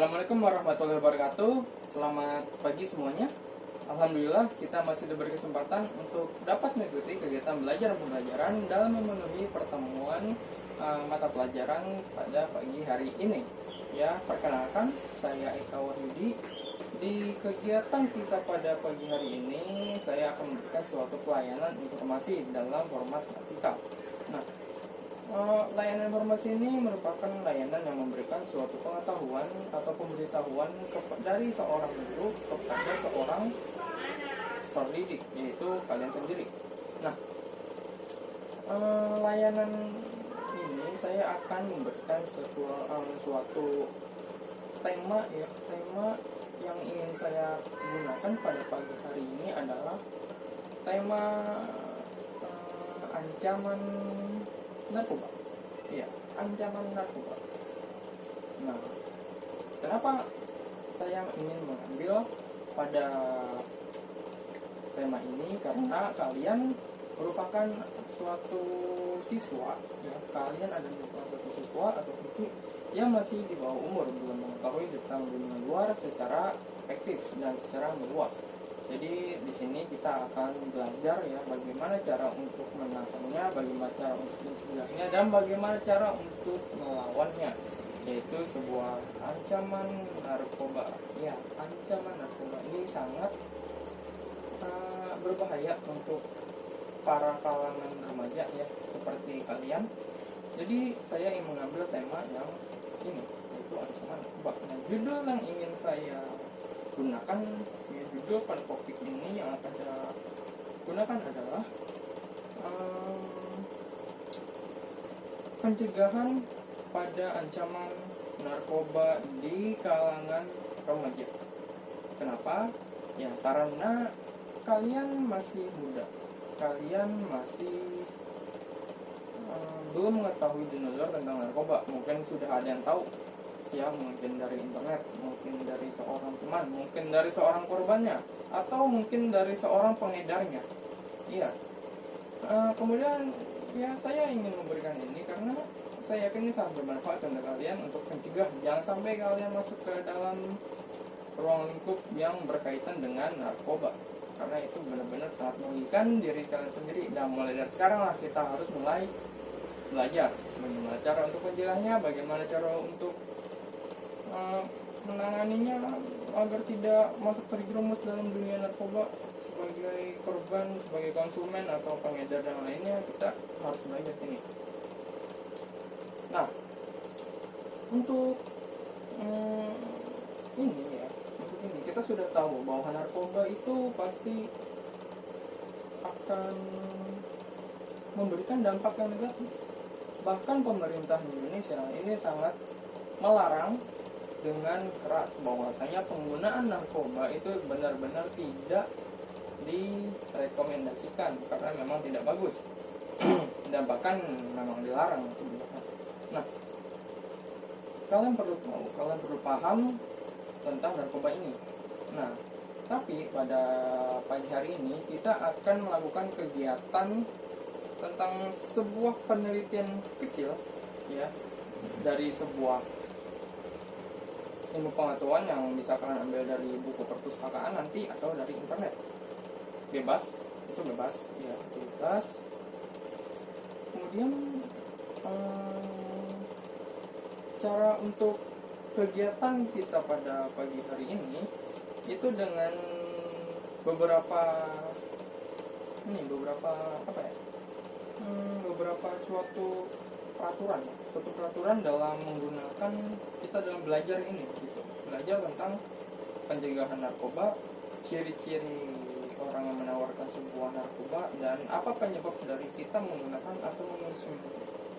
Assalamualaikum warahmatullahi wabarakatuh. Selamat pagi semuanya. Alhamdulillah kita masih diberi kesempatan untuk dapat mengikuti kegiatan belajar dan pembelajaran dalam memenuhi pertemuan mata pelajaran pada pagi hari ini. Ya, perkenalkan saya Eka Wahyudi. Di kegiatan kita pada pagi hari ini saya akan memberikan suatu pelayanan informasi dalam format nasikal. Nah, layanan informasi ini merupakan layanan yang memberikan suatu pengetahuan atau pemberitahuan dari seorang guru kepada seorang peserta didik, yaitu kalian sendiri. Nah, layanan ini saya akan memberikan suatu tema yang ingin saya gunakan pada pagi hari ini adalah tema ancaman narkoba. Iya, ancaman narkoba. Nah, kenapa saya ingin mengambil pada tema ini? Karena kalian merupakan suatu siswa, ya, kalian adalah suatu siswa atau siswi yang masih di bawah umur, belum mengetahui tentang dunia luar secara efektif dan secara meluas. Jadi di sini kita akan belajar ya bagaimana cara untuk menahannya, bagaimana cara untuk mencegahnya, dan bagaimana cara untuk melawannya, yaitu sebuah ancaman narkoba. Ya, ancaman narkoba ini sangat berbahaya untuk para kalangan remaja ya seperti kalian. Jadi saya ingin mengambil tema yang ini, yaitu ancaman narkoba. Nah, judul yang ingin saya gunakan, judul pada topik ini yang akan saya gunakan adalah pencegahan pada ancaman narkoba di kalangan remaja. Kenapa? Ya, karena kalian masih muda, kalian masih belum mengetahui dunia luar tentang narkoba. Mungkin sudah ada yang tahu, ya, mungkin dari internet, mungkin dari seorang teman, mungkin dari seorang korbannya, atau mungkin dari seorang pengedarnya. Iya. Kemudian ya saya ingin memberikan ini karena saya yakin ini sangat bermanfaat untuk kalian untuk mencegah jangan sampai kalian masuk ke dalam ruang lingkup yang berkaitan dengan narkoba, karena itu benar-benar sangat merugikan diri kalian sendiri. Dan mulai dari sekarang lah kita harus mulai belajar bagaimana cara untuk mencegahnya, bagaimana cara untuk menanganinya agar tidak masuk terjerumus dalam dunia narkoba sebagai korban, sebagai konsumen atau pengedar dan lainnya. Kita harus belajar ini. Nah, untuk ini kita sudah tahu bahwa narkoba itu pasti akan memberikan dampak yang negatif. Bahkan pemerintah Indonesia ini sangat melarang dengan keras bahwasanya penggunaan narkoba itu benar-benar tidak direkomendasikan karena memang tidak bagus dan bahkan memang dilarang sebenarnya. Nah, kalian perlu tahu, kalian perlu paham tentang narkoba ini. Nah, tapi pada pagi hari ini kita akan melakukan kegiatan tentang sebuah penelitian kecil ya dari sebuah ilmu pengetahuan yang bisa kalian ambil dari buku perpustakaan nanti atau dari internet. Bebas, itu bebas, ya, bebas. Kemudian cara untuk kegiatan kita pada pagi hari ini itu dengan beberapa suatu peraturan dalam menggunakan kita dalam belajar ini gitu. Belajar tentang pencegahan narkoba, ciri-ciri orang yang menawarkan sebuah narkoba, dan apa penyebab dari kita menggunakan atau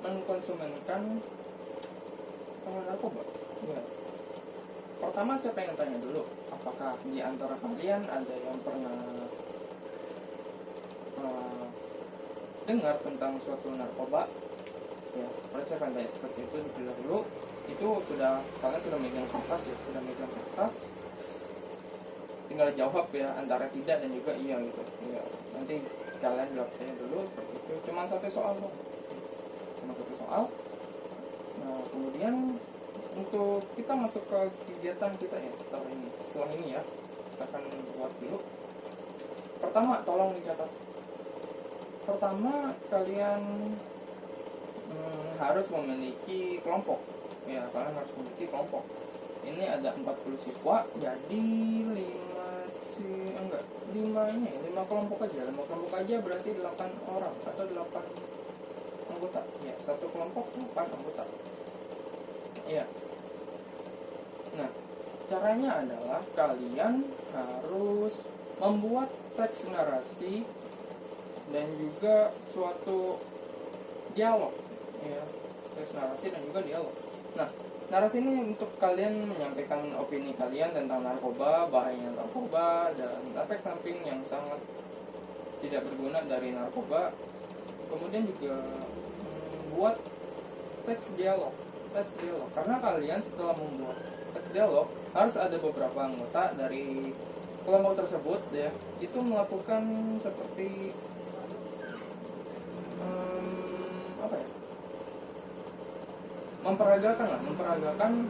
mengkonsumenkan narkoba. Ya. Pertama saya pengen tanya dulu, apakah di antara kalian ada yang pernah dengar tentang suatu narkoba? Ya, kalau saya akan tanya seperti itu dulu. Itu kalian sudah megang kertas ya, tinggal jawab ya antara tidak dan juga iya gitu. Ya, nanti kalian jawab saya dulu seperti itu. Cuma satu soal. Nah, kemudian untuk kita masuk ke kegiatan kita ya setelah ini ya, kita akan buat dulu. Pertama, tolong dicatat. Pertama, kalian harus memiliki kelompok ya, kalian harus memiliki kelompok. Ini ada 40 siswa, jadi 5 kelompok aja. 5 kelompok aja berarti 8 orang atau 8 anggota. Ya, satu kelompok 8 anggota. Ya. Nah, caranya adalah kalian harus membuat teks narasi dan juga suatu dialog ya, teks narasi dan juga dialog. Nah, narasi ini untuk kalian menyampaikan opini kalian tentang narkoba, bahayanya narkoba, dan efek samping yang sangat tidak berguna dari narkoba. Kemudian juga buat teks dialog. Karena kalian setelah membuat teks dialog harus ada beberapa anggota dari kelompok tersebut ya, itu melakukan seperti memperagakan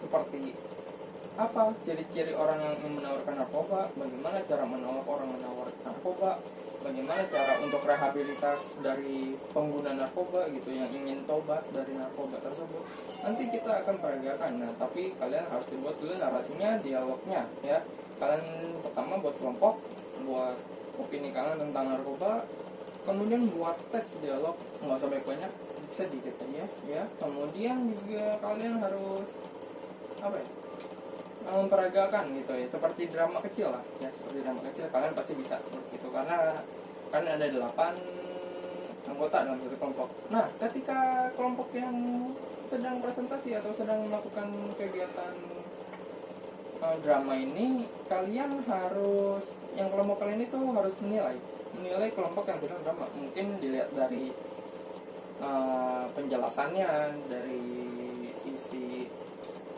seperti apa ciri-ciri orang yang menawarkan narkoba, bagaimana cara menolak orang menawarkan narkoba, bagaimana cara untuk rehabilitas dari pengguna narkoba gitu yang ingin tobat dari narkoba tersebut. Nanti kita akan peragakan. Nah, tapi kalian harus dibuat dulu narasinya, dialognya ya. Kalian pertama buat kelompok, buat opini kalian tentang narkoba, kemudian buat teks dialog, nggak usah banyak, sedikit aja ya. Kemudian juga kalian harus memperagakan gitu ya, seperti drama kecil lah ya, seperti drama kecil. Kalian pasti bisa seperti itu karena kan ada 8 anggota dalam satu kelompok. Nah, ketika kelompok yang sedang presentasi atau sedang melakukan kegiatan drama ini, kalian harus, yang kelompok kalian itu harus menilai kelompok yang sedang drama. Mungkin dilihat dari penjelasannya, dari isi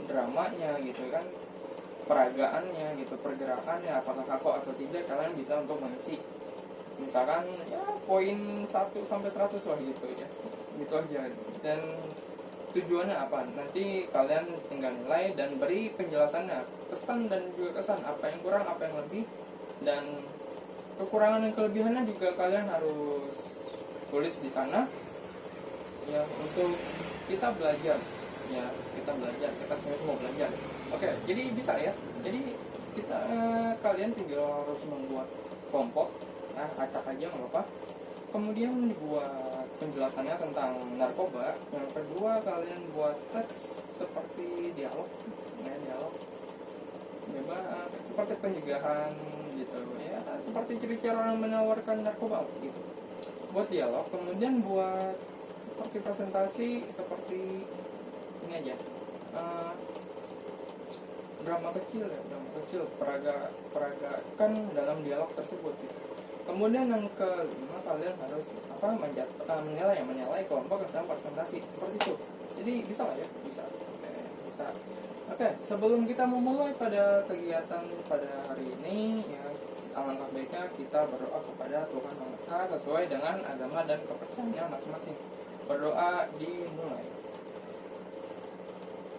dramanya gitu kan, peragaannya gitu, pergerakannya, apakah kaku atau tidak. Kalian bisa untuk mengisi misalkan ya poin 1 sampai 100 lah gitu ya, gitu aja. Dan tujuannya apa, nanti kalian tinggal nilai dan beri penjelasannya, pesan dan juga kesan, apa yang kurang, apa yang lebih, dan kekurangan dan kelebihannya juga kalian harus tulis di sana ya, untuk kita belajar ya, kita semua belajar. Oke, jadi bisa ya, jadi kita kalian tinggal harus membuat kelompok ya, acak aja nggak apa-apa. Kemudian dibuat penjelasannya tentang narkoba. Yang kedua, kalian buat teks seperti dialog ya, dialog bebas, seperti pencegahan gitu ya, seperti ciri-ciri orang menawarkan narkoba gitu, buat dialog. Kemudian buat seperti presentasi, seperti ini aja, drama kecil ya, peragakan dalam dialog tersebut gitu. Kemudian yang kelima, kalian harus menilai kelompok yang sedang presentasi seperti itu. Jadi bisa lah ya, bisa. Oke, sebelum kita memulai pada kegiatan pada hari ini ya, alangkah baiknya kita berdoa kepada Tuhan Yang Maha Esa sesuai dengan agama dan kepercayaan masing-masing. Berdoa dimulai.